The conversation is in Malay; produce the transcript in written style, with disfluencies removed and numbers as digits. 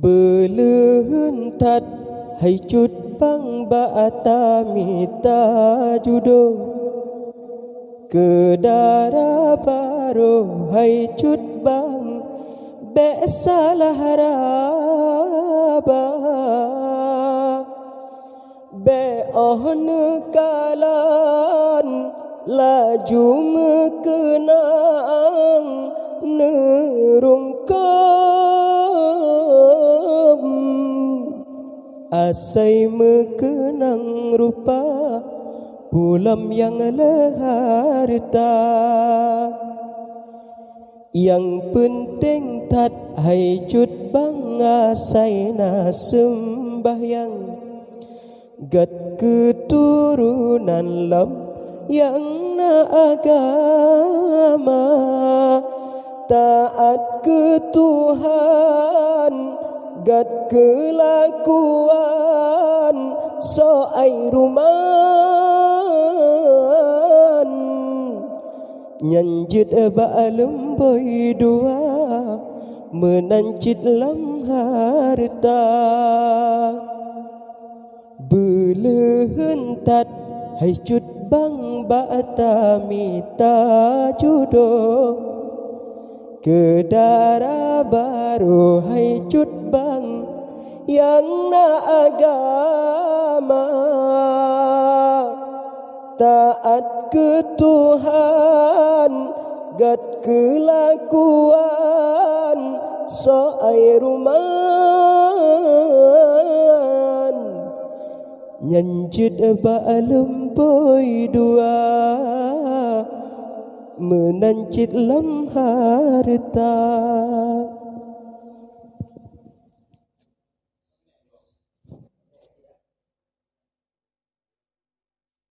Belehun tat hai cut bang bata mita judo kedara baro hai cut bang be salah raba be ohn kalan laju mekenang nerungkam asai mekenang rupa pulam yang leharta. Yang penting tat hai cut bang asai na sembahyang gat keturunan lam yang na agama taat ke Tuhan gat kelakuan so ai ruman nyanjit ba'alem boy dua menancit lam harta belehun tat hai cut bang bata mita judo kedara baru hai cut bang yang na agama taat ke Tuhan gat kelakuan so ai ruman nyanjut ba'alem boy dua menancit lam harta.